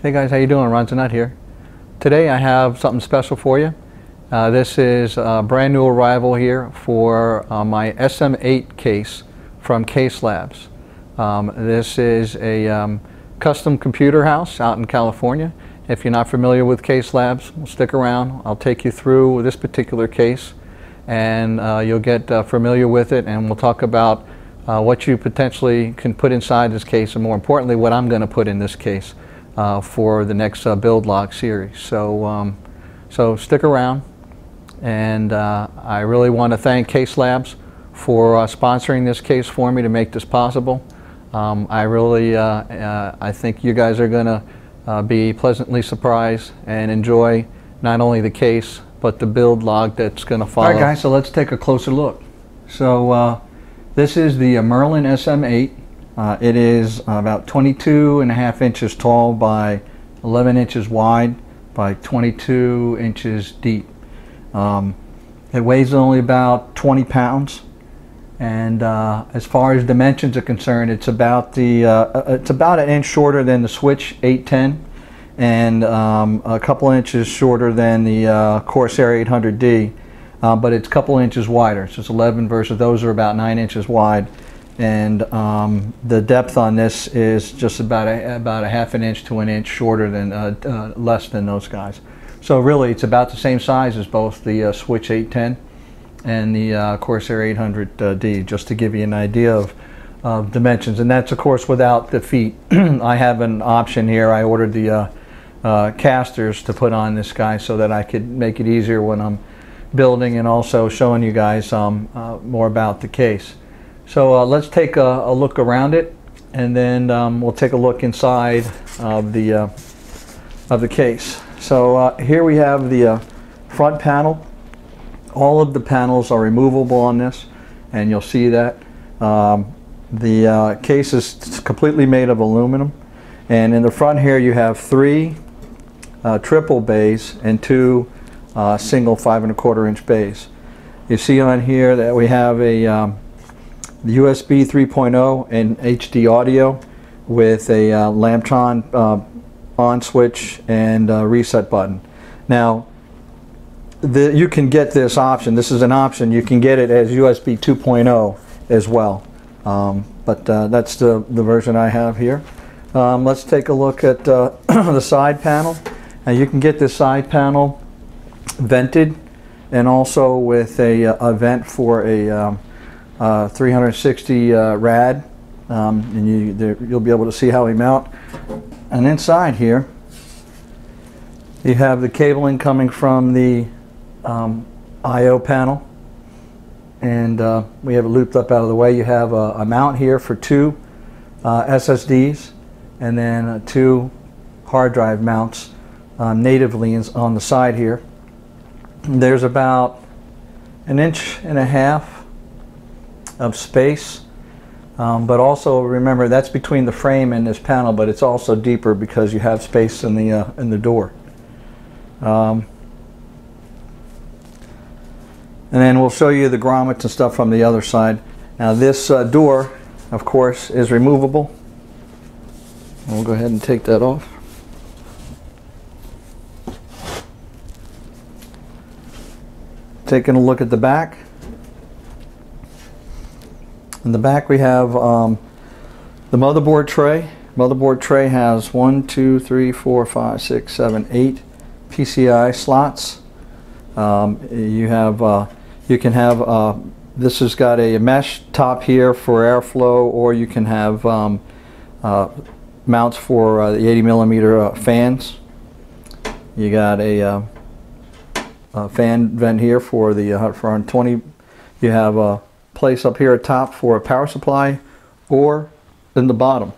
Hey guys, how you doing? Ron Zanette here. Today I have something special for you. This is a brand new arrival here for my SM8 case from Caselapse. This is a custom computer house out in California. If you're not familiar with Caselapse, well, stick around. I'll take you through this particular case and you'll get familiar with it, and we'll talk about what you potentially can put inside this case, and more importantly what I'm going to put in this case for the next build log series. So stick around, and I really want to thank Caselapse for sponsoring this case for me to make this possible. I think you guys are going to be pleasantly surprised and enjoy not only the case but the build log that's going to follow. Alright guys, so let's take a closer look. So this is the MERLIN SM8. It is about 22.5 inches tall by 11 inches wide by 22 inches deep. It weighs only about 20 pounds, and as far as dimensions are concerned, it's about an inch shorter than the Switch 810 and a couple inches shorter than the Corsair 800D, but it's a couple inches wider. So it's 11 versus those are about 9 inches wide. And the depth on this is just about a half an inch to an inch shorter than less than those guys. So really it's about the same size as both the Switch 810 and the Corsair 800D, just to give you an idea of dimensions. And that's of course without the feet. I have an option here. I ordered the casters to put on this guy so that I could make it easier when I'm building, and also showing you guys more about the case. So let's take a look around it, and then we'll take a look inside of the case. So here we have the front panel. All of the panels are removable on this, and you'll see that. The case is completely made of aluminum, and in the front here you have 3 triple bays and 2 single 5 1/4 inch bays. You see on here that we have a USB 3.0 and HD audio with a Lambtron on switch and reset button. Now you can get this option. This is an option. You can get it as USB 2.0 as well, but that's the version I have here. Let's take a look at the side panel. Now you can get this side panel vented, and also with a vent for a 360 rad, and you'll be able to see how we mount. And inside here you have the cabling coming from the I/O panel, and we have it looped up out of the way. You have a mount here for 2 SSDs, and then 2 hard drive mounts natively on the side here. There's about 1.5 inches of space, but also remember that's between the frame and this panel, but it's also deeper because you have space in the door. And then we'll show you the grommets and stuff from the other side. Now this door, of course, is removable. We'll go ahead and take that off. Taking a look at the back. In the back we have the motherboard tray. Motherboard tray has 1, 2, 3, 4, 5, 6, 7, 8 PCI slots. You can have this has got a mesh top here for airflow, or you can have mounts for the 80mm fans. You got a fan vent here for the 120. You have a place up here at top for a power supply, or in the bottom,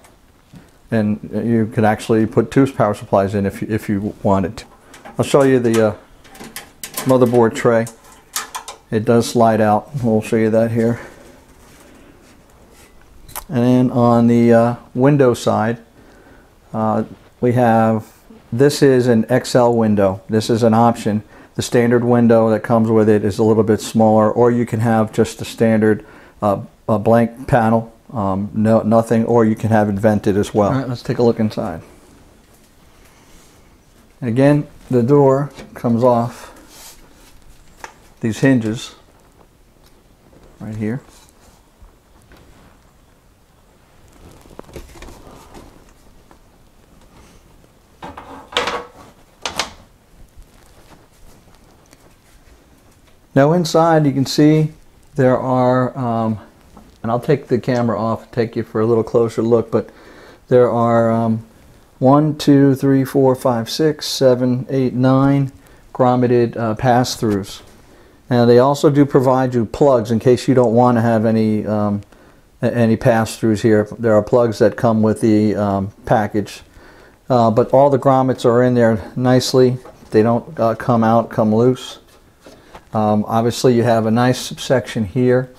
and you could actually put 2 power supplies in if you wanted to. I'll show you the motherboard tray. It does slide out. We'll show you that here. And then on the window side, we have, this is an XL window. This is an option. The standard window that comes with it is a little bit smaller, or you can have just a standard blank panel, nothing, or you can have it vented as well. All right, let's take a look inside. And again, the door comes off these hinges right here. Now inside you can see there are, and I'll take the camera off and take you for a little closer look, but there are 1, 2, 3, 4, 5, 6, 7, 8, 9 grommeted pass-throughs. Now they also do provide you plugs in case you don't want to have any pass-throughs here. There are plugs that come with the package, but all the grommets are in there nicely. They don't come loose. Obviously you have a nice section here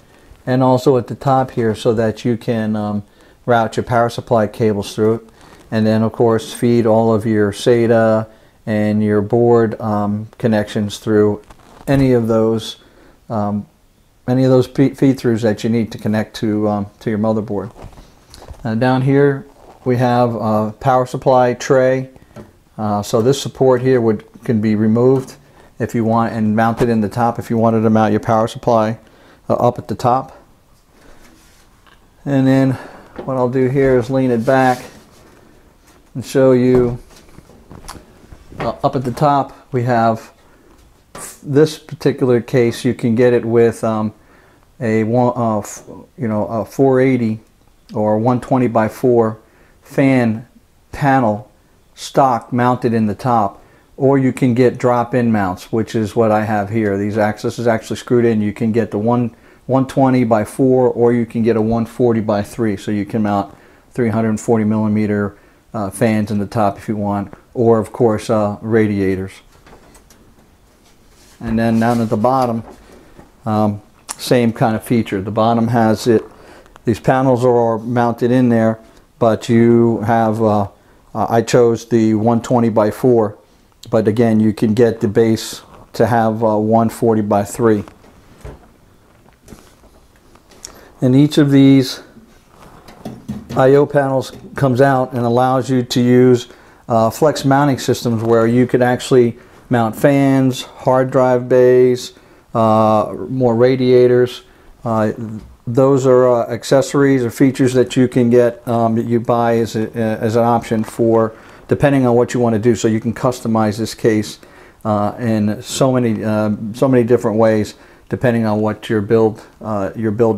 and also at the top here so that you can route your power supply cables through it, and then of course feed all of your SATA and your board connections through any of those feed-throughs that you need to connect to your motherboard. Down here we have a power supply tray, so this support here can be removed if you want and mount it in the top if you wanted to mount your power supply up at the top. And then what I'll do here is lean it back and show you up at the top we have this particular case. You can get it with a 480 or 120 by 4 fan panel stock mounted in the top, or you can get drop-in mounts, which is what I have here. This is actually screwed in. You can get the 120 by 4, or you can get a 140 by 3, so you can mount 340 millimeter fans in the top if you want, or of course radiators. And then down at the bottom, same kind of feature. The bottom has these panels are mounted in there, but you have, I chose the 120 by 4, but again you can get the base to have 140 by 3. And each of these I/O panels comes out and allows you to use flex mounting systems where you could actually mount fans, hard drive bays, more radiators. Those are accessories or features that you can get, that you buy as an option for depending on what you want to do. So you can customize this case in so many different ways depending on what your build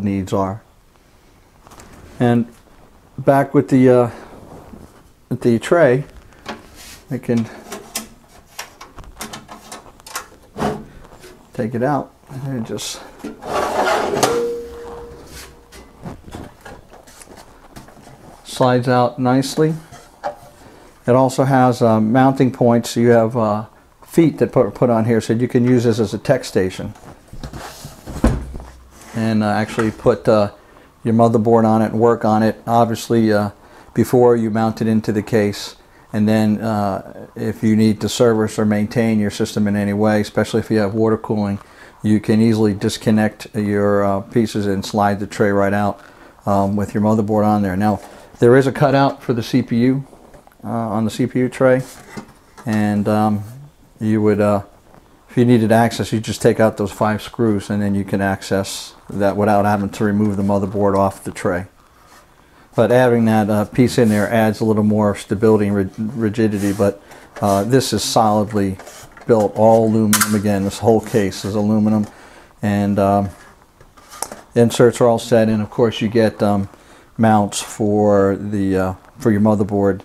needs are. And back with the tray, I can take it out and it just slides out nicely. It also has mounting points, so you have feet that put on here, so you can use this as a tech station and actually put your motherboard on it and work on it, obviously before you mount it into the case. And then if you need to service or maintain your system in any way, especially if you have water cooling, you can easily disconnect your pieces and slide the tray right out with your motherboard on there. Now there is a cutout for the CPU on the CPU tray, and you would, if you needed access, you just take out those 5 screws and then you can access that without having to remove the motherboard off the tray. But having that piece in there adds a little more stability and rigidity, but this is solidly built, all aluminum. Again, this whole case is aluminum, and inserts are all set in. Of course you get mounts for your motherboard.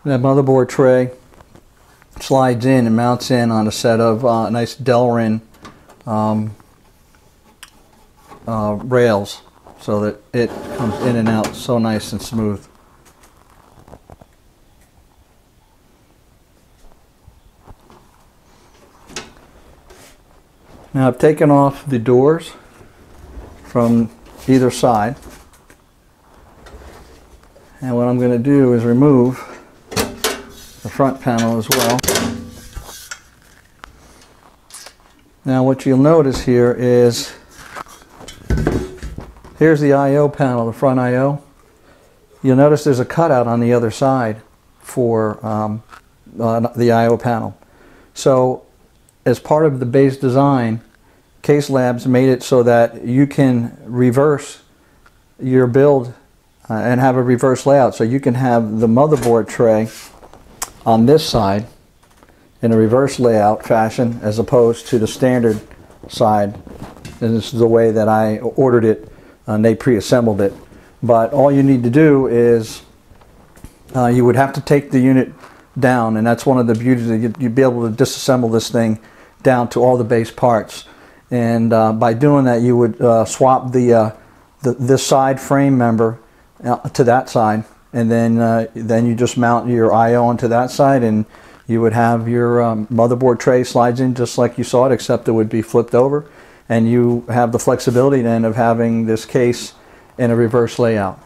That motherboard tray slides in and mounts in on a set of nice Delrin rails, so that it comes in and out so nice and smooth. Now I've taken off the doors from either side, and what I'm going to do is remove the front panel as well. Now what you'll notice here is, here's the I/O panel, the front I/O. You'll notice there's a cutout on the other side for the I/O panel. So as part of the base design, Caselapse made it so that you can reverse your build and have a reverse layout. So you can have the motherboard tray on this side in a reverse layout fashion as opposed to the standard side. And this is the way that I ordered it, and they pre-assembled it. But all you need to do is you would have to take the unit down, and that's one of the beauties that you'd be able to disassemble this thing down to all the base parts. And by doing that, you would swap this side frame member to that side, and then you just mount your I/O onto that side, and you would have your motherboard tray slides in just like you saw it, except it would be flipped over, and you have the flexibility then of having this case in a reverse layout.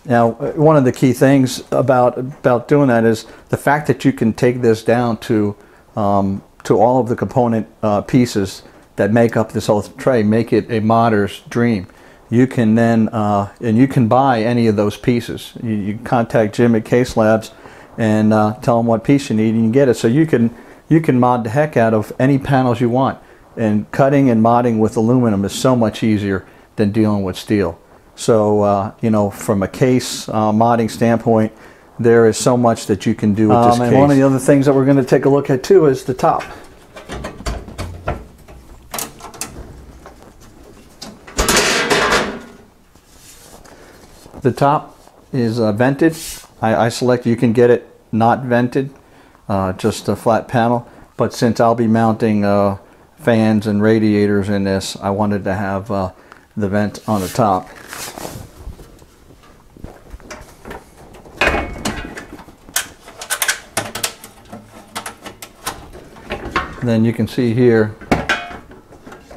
Now, one of the key things about doing that is the fact that you can take this down to all of the component pieces that make up this whole tray, make it a modder's dream. You can then, and you can buy any of those pieces. You contact Jim at Caselapse and tell him what piece you need, and you get it. So you can mod the heck out of any panels you want. And cutting and modding with aluminum is so much easier than dealing with steel. So you know, from a case modding standpoint, there is so much that you can do with this case. And one of the other things that we're going to take a look at too is the top. The top is vented. I select, you can get it not vented, just a flat panel, but since I'll be mounting fans and radiators in this, I wanted to have the vent on the top. And then you can see here,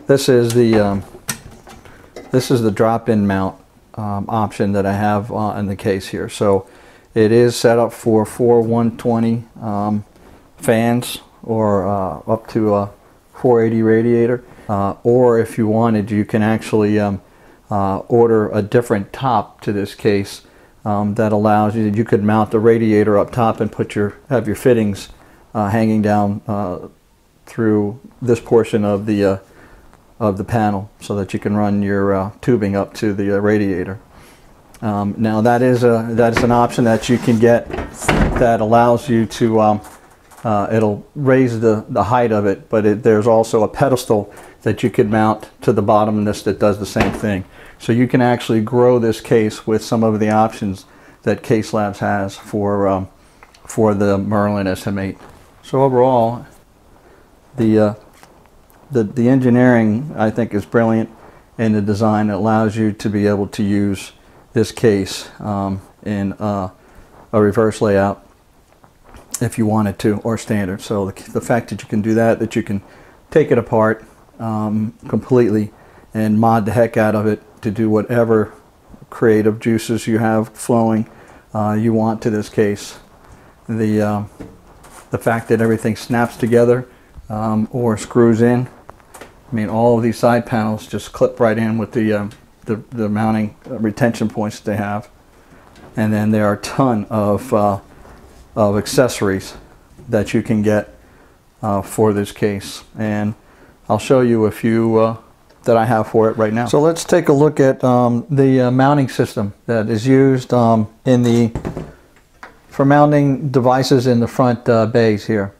this is the drop-in mount option that I have in the case here. So it is set up for 4 120 fans, or up to a 480 radiator, or if you wanted, you can actually order a different top to this case that allows you could mount the radiator up top and have your fittings hanging down through this portion of the panel, so that you can run your tubing up to the radiator. Now that's an option that you can get that allows you to it'll raise the height of it, but there's also a pedestal that you could mount to the bottom of this that does the same thing. So you can actually grow this case with some of the options that Caselapse has for the MERLIN SM8. So overall, the engineering, I think, is brilliant, and the design allows you to be able to use this case in a reverse layout if you wanted to, or standard. So the fact that you can do that you can take it apart completely and mod the heck out of it to do whatever creative juices you have flowing you want to this case. The fact that everything snaps together or screws in. I mean, all of these side panels just clip right in with the mounting retention points that they have, and then there are a ton of accessories that you can get for this case, and I'll show you a few that I have for it right now. So let's take a look at the mounting system that is used for mounting devices in the front bays here.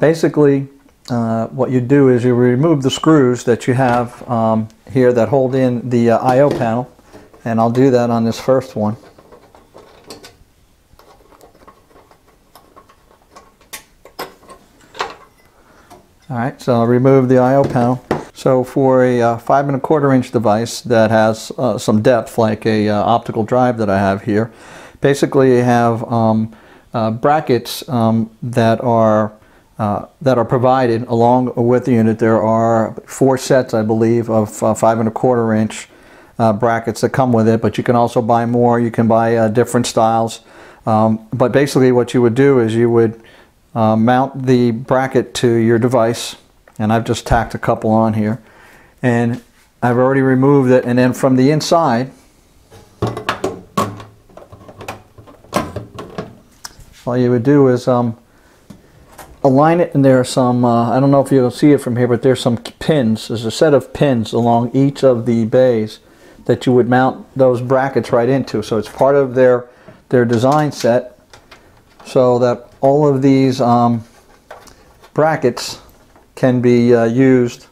Basically, what you do is you remove the screws that you have here that hold in the I/O panel, and I'll do that on this first one. Alright, so I'll remove the I/O panel. So for a 5 1/4 inch device that has some depth, like a optical drive that I have here, basically you have brackets that are provided along with the unit. There are 4 sets, I believe, of 5 1/4 inch brackets that come with it, but you can also buy more. You can buy different styles. But basically what you would do is you would mount the bracket to your device, and I've just tacked a couple on here, and I've already removed it. And then from the inside, all you would do is align it, and there are some, I don't know if you'll see it from here, but there's some pins. There's a set of pins along each of the bays that you would mount those brackets right into. So it's part of their design set, so that all of these brackets can be used,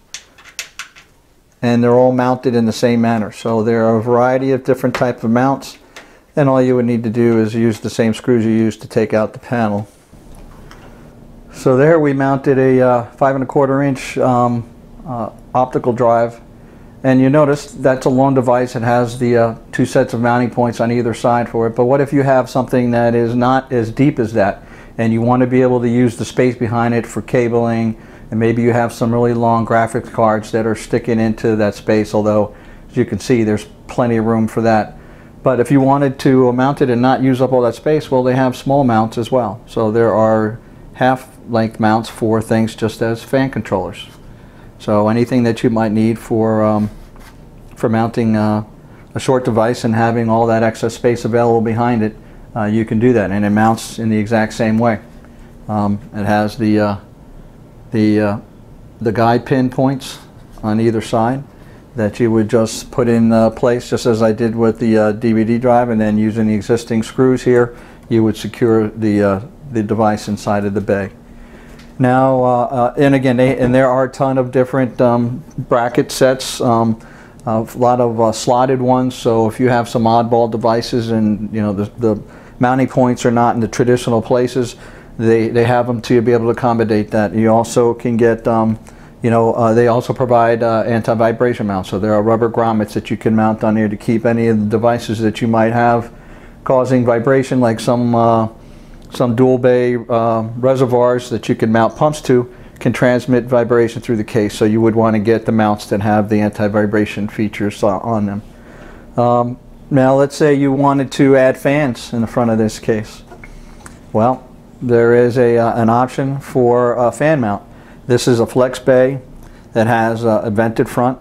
and they're all mounted in the same manner. So there are a variety of different types of mounts, and all you would need to do is use the same screws you used to take out the panel. So there we mounted a 5 1/4 inch optical drive, and you notice that's a long device. It has the 2 sets of mounting points on either side for it. But what if you have something that is not as deep as that, and you want to be able to use the space behind it for cabling, and maybe you have some really long graphics cards that are sticking into that space, although as you can see there's plenty of room for that. But if you wanted to mount it and not use up all that space, well, they have small mounts as well. So there are half-length mounts for things just as fan controllers. So anything that you might need for mounting a short device and having all that excess space available behind it, you can do that, and it mounts in the exact same way. It has the guide pin points on either side that you would just put in place, just as I did with the DVD drive, and then using the existing screws here, you would secure the device inside of the bay. Now, and again, there are a ton of different bracket sets, a lot of slotted ones. So if you have some oddball devices and the mounting points are not in the traditional places, they have them to be able to accommodate that. You also can get, they also provide anti-vibration mounts. So there are rubber grommets that you can mount on here to keep any of the devices that you might have causing vibration, like some dual bay reservoirs that you can mount pumps to, can transmit vibration through the case. So you would want to get the mounts that have the anti-vibration features on them. Now let's say you wanted to add fans in the front of this case. Well, there is an option for a fan mount. This is a flex bay that has a vented front.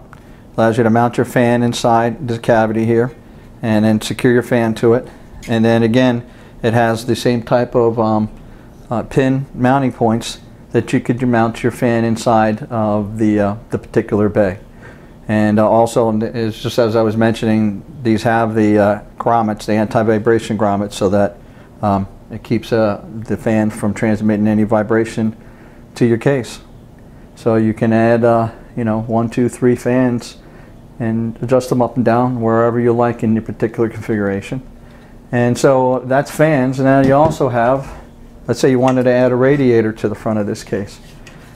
Allows you to mount your fan inside this cavity here and then secure your fan to it. And then again, it has the same type of pin mounting points that you could mount your fan inside of the particular bay. And also, it's just as I was mentioning, these have the grommets, the anti-vibration grommets, so that it keeps the fan from transmitting any vibration to your case. So you can add 1, 2, 3 fans and adjust them up and down wherever you like in your particular configuration. And so that's fans. And now you also have, let's say you wanted to add a radiator to the front of this case.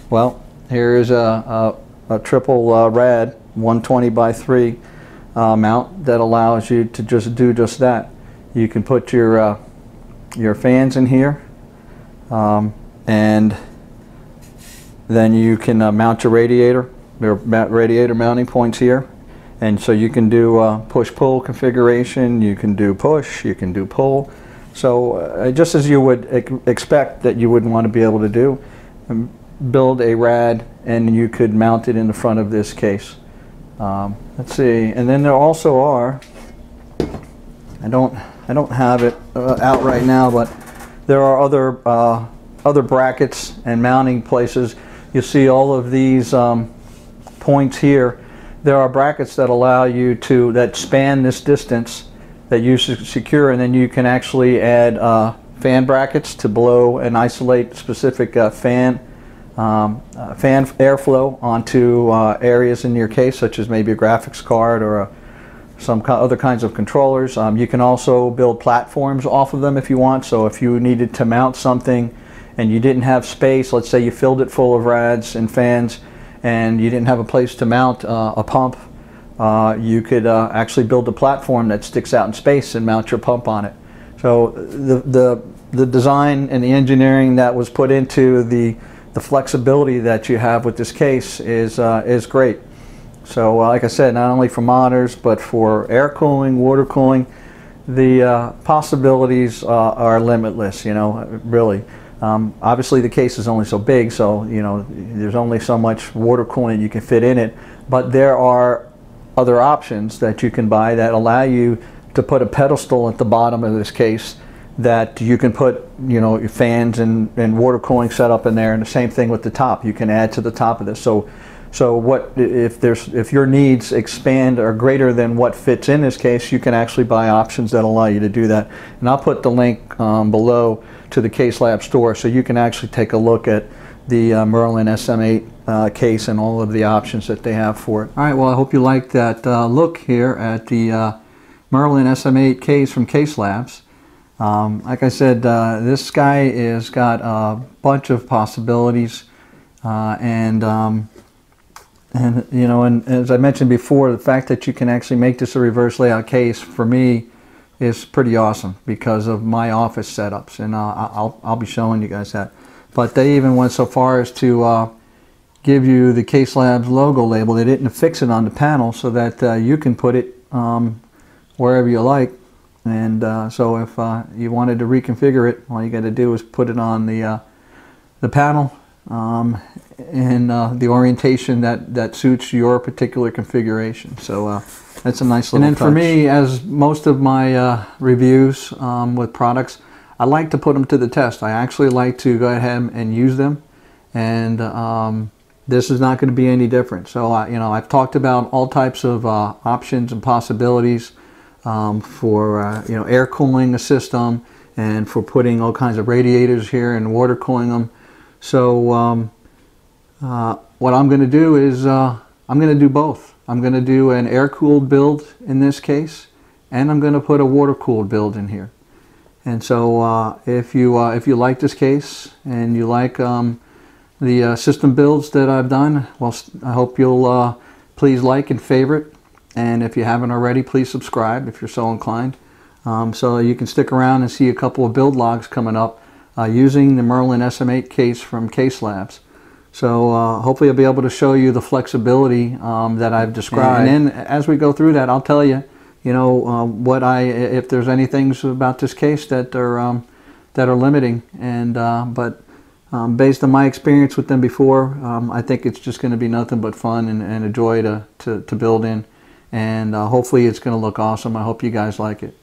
Well, here is a triple rad 120 by 3 mount that allows you to just do just that. You can put your fans in here, and then you can mount your radiator. There are radiator mounting points here. And so you can do push-pull configuration, you can do push, you can do pull. So just as you would expect that you would want to be able to do, build a rad and you could mount it in the front of this case. Let's see, and then there also are, I don't have it out right now, but there are other brackets and mounting places. You see all of these points here. There are brackets that allow you to, that span this distance that you secure, and then you can actually add fan brackets to blow and isolate specific fan airflow onto areas in your case, such as maybe a graphics card or some other kinds of controllers. You can also build platforms off of them if you want. So if you needed to mount something and you didn't have space, let's say you filled it full of rads and fans, and you didn't have a place to mount a pump, you could actually build a platform that sticks out in space and mount your pump on it. So the design and the engineering that was put into the flexibility that you have with this case is great. So like I said, not only for monitors, but for air cooling, water cooling, the possibilities are limitless, really. Obviously the case is only so big, so you know there's only so much water coolant you can fit in it, but there are other options that you can buy that allow you to put a pedestal at the bottom of this case that you can put, you know, your fans and water cooling setup in there, and the same thing with the top. You can add to the top of this. So what if your needs expand or greater than what fits in this case, you can actually buy options that allow you to do that. And I'll put the link below to the Caselapse Tour, so you can actually take a look at the MERLIN SM8 case and all of the options that they have for it. All right, well, I hope you liked that look here at the MERLIN SM8 case from Caselapse. Like I said, this guy has got a bunch of possibilities, and you know, and as I mentioned before, the fact that you can actually make this a reverse layout case for me is pretty awesome because of my office setups, and I'll be showing you guys that. But they even went so far as to give you the Caselapse logo label. They didn't affix it on the panel so that you can put it wherever you like. And so if you wanted to reconfigure it, all you got to do is put it on the panel in the orientation that suits your particular configuration. So that's a nice little touch. And then for me, as most of my reviews with products, I like to put them to the test. I actually like to go ahead and use them, and this is not going to be any different. So you know, I've talked about all types of options and possibilities for you know, air cooling a system, and for putting all kinds of radiators here and water cooling them. So what I'm going to do is I'm going to do both. I'm going to do an air-cooled build in this case, and I'm going to put a water-cooled build in here. And so if you like this case and you like the system builds that I've done, well, I hope you'll please like and favorite. And if you haven't already, please subscribe if you're so inclined. So you can stick around and see a couple of build logs coming up using the MERLIN SM8 case from Caselapse. So hopefully I'll be able to show you the flexibility that I've described. And then as we go through that, I'll tell you, you know, if there's any things about this case that are limiting. And but based on my experience with them before, I think it's just going to be nothing but fun and a joy to build in. And hopefully it's going to look awesome. I hope you guys like it.